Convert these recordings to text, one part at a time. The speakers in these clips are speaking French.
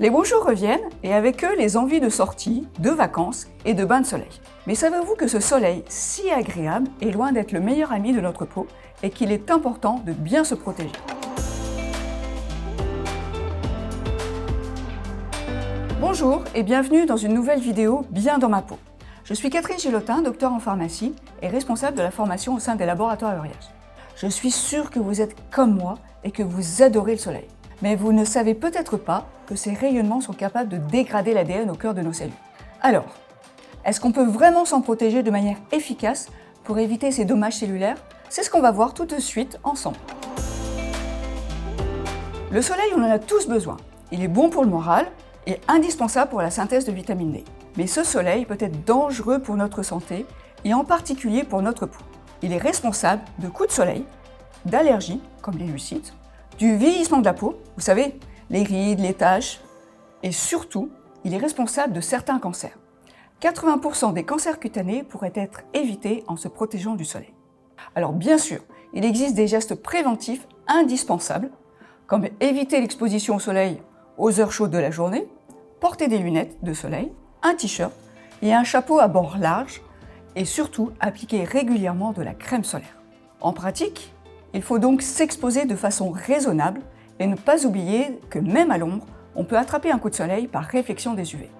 Les beaux jours reviennent et avec eux les envies de sortie, de vacances et de bains de soleil. Mais savez-vous que ce soleil si agréable est loin d'être le meilleur ami de notre peau et qu'il est important de bien se protéger? Bonjour et bienvenue dans une nouvelle vidéo Bien dans ma peau. Je suis Catherine Gilotin, docteur en pharmacie et responsable de la formation au sein des laboratoires Uriage. Je suis sûre que vous êtes comme moi et que vous adorez le soleil. Mais vous ne savez peut-être pas que ces rayonnements sont capables de dégrader l'ADN au cœur de nos cellules. Alors, est-ce qu'on peut vraiment s'en protéger de manière efficace pour éviter ces dommages cellulaires? C'est ce qu'on va voir tout de suite ensemble. Le soleil, on en a tous besoin. Il est bon pour le moral et indispensable pour la synthèse de vitamine D. Mais ce soleil peut être dangereux pour notre santé et en particulier pour notre peau. Il est responsable de coups de soleil, d'allergies comme les lucites, du vieillissement de la peau, vous savez, les rides, les taches, et surtout, il est responsable de certains cancers. 80% des cancers cutanés pourraient être évités en se protégeant du soleil. Alors bien sûr, il existe des gestes préventifs indispensables, comme éviter l'exposition au soleil aux heures chaudes de la journée, porter des lunettes de soleil, un t-shirt et un chapeau à bord large, et surtout appliquer régulièrement de la crème solaire. En pratique, il faut donc s'exposer de façon raisonnable et ne pas oublier que même à l'ombre, on peut attraper un coup de soleil par réflexion des UV.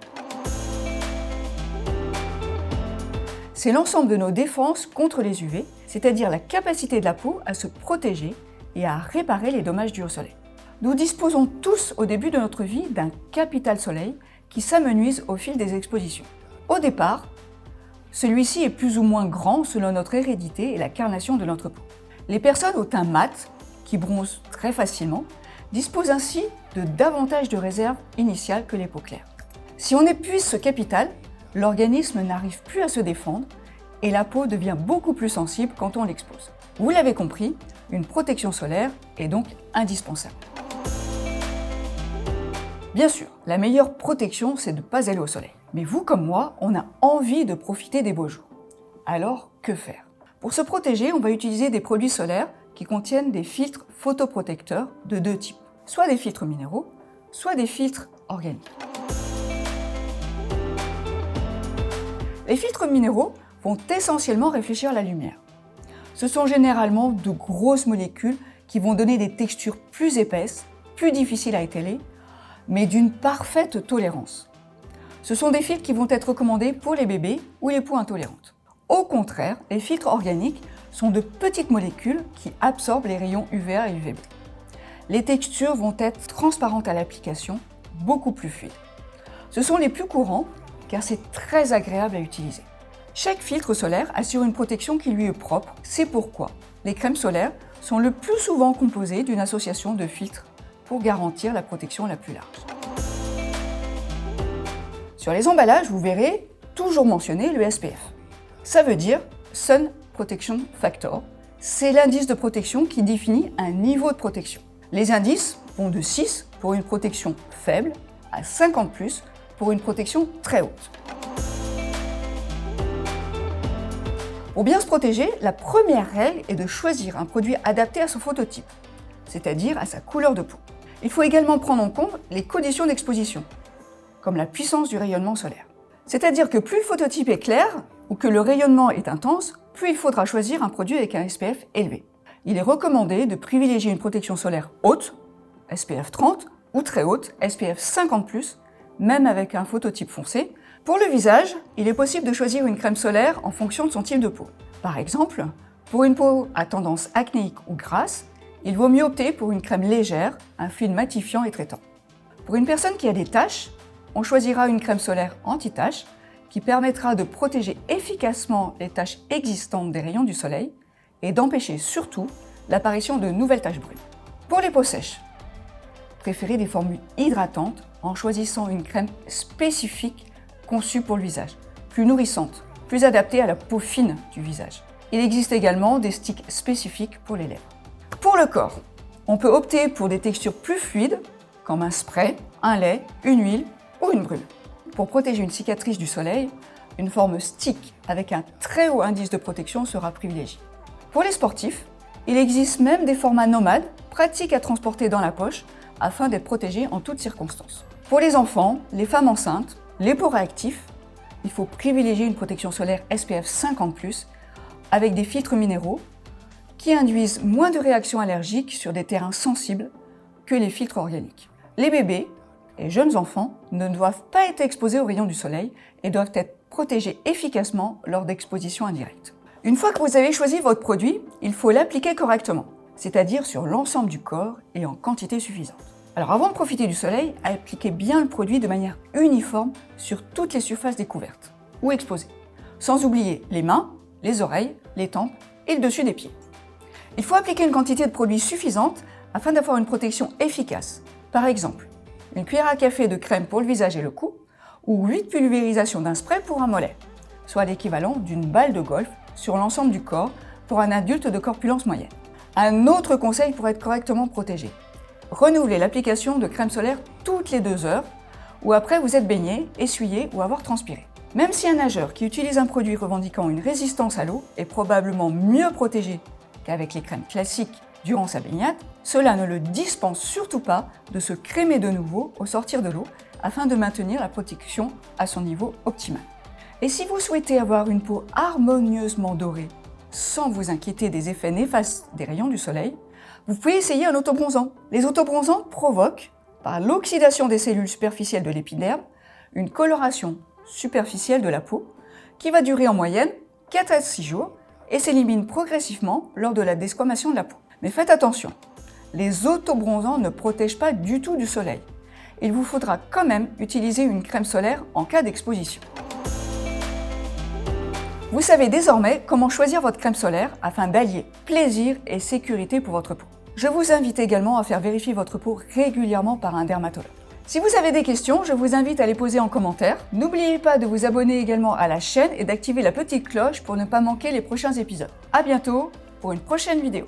C'est l'ensemble de nos défenses contre les UV, c'est-à-dire la capacité de la peau à se protéger et à réparer les dommages dus au soleil. Nous disposons tous au début de notre vie d'un capital soleil qui s'amenuise au fil des expositions. Au départ, celui-ci est plus ou moins grand selon notre hérédité et la carnation de notre peau. Les personnes au teint mat, qui bronzent très facilement, disposent ainsi de davantage de réserves initiales que les peaux claires. Si on épuise ce capital, l'organisme n'arrive plus à se défendre et la peau devient beaucoup plus sensible quand on l'expose. Vous l'avez compris, une protection solaire est donc indispensable. Bien sûr, la meilleure protection, c'est de ne pas aller au soleil. Mais vous comme moi, on a envie de profiter des beaux jours. Alors, que faire? Pour se protéger, on va utiliser des produits solaires qui contiennent des filtres photoprotecteurs de deux types, soit des filtres minéraux, soit des filtres organiques. Les filtres minéraux vont essentiellement réfléchir la lumière. Ce sont généralement de grosses molécules qui vont donner des textures plus épaisses, plus difficiles à étaler, mais d'une parfaite tolérance. Ce sont des filtres qui vont être recommandés pour les bébés ou les peaux intolérantes. Au contraire, les filtres organiques sont de petites molécules qui absorbent les rayons UVA et UVB. Les textures vont être transparentes à l'application, beaucoup plus fluides. Ce sont les plus courants car c'est très agréable à utiliser. Chaque filtre solaire assure une protection qui lui est propre, c'est pourquoi les crèmes solaires sont le plus souvent composées d'une association de filtres pour garantir la protection la plus large. Sur les emballages, vous verrez toujours mentionner le SPF. Ça veut dire Sun Protection Factor. C'est l'indice de protection qui définit un niveau de protection. Les indices vont de 6 pour une protection faible à 50+ pour une protection très haute. Pour bien se protéger, la première règle est de choisir un produit adapté à son phototype, c'est-à-dire à sa couleur de peau. Il faut également prendre en compte les conditions d'exposition, comme la puissance du rayonnement solaire. C'est-à-dire que plus le phototype est clair ou que le rayonnement est intense, plus il faudra choisir un produit avec un SPF élevé. Il est recommandé de privilégier une protection solaire haute, SPF 30, ou très haute, SPF 50+, même avec un phototype foncé. Pour le visage, il est possible de choisir une crème solaire en fonction de son type de peau. Par exemple, pour une peau à tendance acnéique ou grasse, il vaut mieux opter pour une crème légère, un fluide matifiant et traitant. Pour une personne qui a des taches, on choisira une crème solaire anti-taches qui permettra de protéger efficacement les taches existantes des rayons du soleil et d'empêcher surtout l'apparition de nouvelles taches brunes. Pour les peaux sèches, préférez des formules hydratantes en choisissant une crème spécifique conçue pour le visage, plus nourrissante, plus adaptée à la peau fine du visage. Il existe également des sticks spécifiques pour les lèvres. Pour le corps, on peut opter pour des textures plus fluides, comme un spray, un lait, une huile ou une brûle. Pour protéger une cicatrice du soleil, une forme stick avec un très haut indice de protection sera privilégiée. Pour les sportifs, il existe même des formats nomades, pratiques à transporter dans la poche, afin d'être protégés en toutes circonstances. Pour les enfants, les femmes enceintes, les peaux réactifs, il faut privilégier une protection solaire SPF 50+, avec des filtres minéraux qui induisent moins de réactions allergiques sur des terrains sensibles que les filtres organiques. Les bébés et jeunes enfants ne doivent pas être exposés aux rayons du soleil et doivent être protégés efficacement lors d'expositions indirectes. Une fois que vous avez choisi votre produit, il faut l'appliquer correctement, c'est-à-dire sur l'ensemble du corps et en quantité suffisante. Alors avant de profiter du soleil, appliquez bien le produit de manière uniforme sur toutes les surfaces découvertes ou exposées, sans oublier les mains, les oreilles, les tempes et le dessus des pieds. Il faut appliquer une quantité de produit suffisante afin d'avoir une protection efficace. Par exemple, une cuillère à café de crème pour le visage et le cou, ou 8 pulvérisations d'un spray pour un mollet, soit l'équivalent d'une balle de golf sur l'ensemble du corps pour un adulte de corpulence moyenne. Un autre conseil pour être correctement protégé: renouvelez l'application de crème solaire toutes les 2 heures ou après vous êtes baigné, essuyé ou avoir transpiré. Même si un nageur qui utilise un produit revendiquant une résistance à l'eau est probablement mieux protégé qu'avec les crèmes classiques durant sa baignade, cela ne le dispense surtout pas de se crémer de nouveau au sortir de l'eau afin de maintenir la protection à son niveau optimal. Et si vous souhaitez avoir une peau harmonieusement dorée sans vous inquiéter des effets néfastes des rayons du soleil, vous pouvez essayer un autobronzant. Les autobronzants provoquent, par l'oxydation des cellules superficielles de l'épiderme, une coloration superficielle de la peau qui va durer en moyenne 4 à 6 jours et s'élimine progressivement lors de la desquamation de la peau. Mais faites attention, les autobronzants ne protègent pas du tout du soleil. Il vous faudra quand même utiliser une crème solaire en cas d'exposition. Vous savez désormais comment choisir votre crème solaire afin d'allier plaisir et sécurité pour votre peau. Je vous invite également à faire vérifier votre peau régulièrement par un dermatologue. Si vous avez des questions, je vous invite à les poser en commentaire. N'oubliez pas de vous abonner également à la chaîne et d'activer la petite cloche pour ne pas manquer les prochains épisodes. À bientôt pour une prochaine vidéo.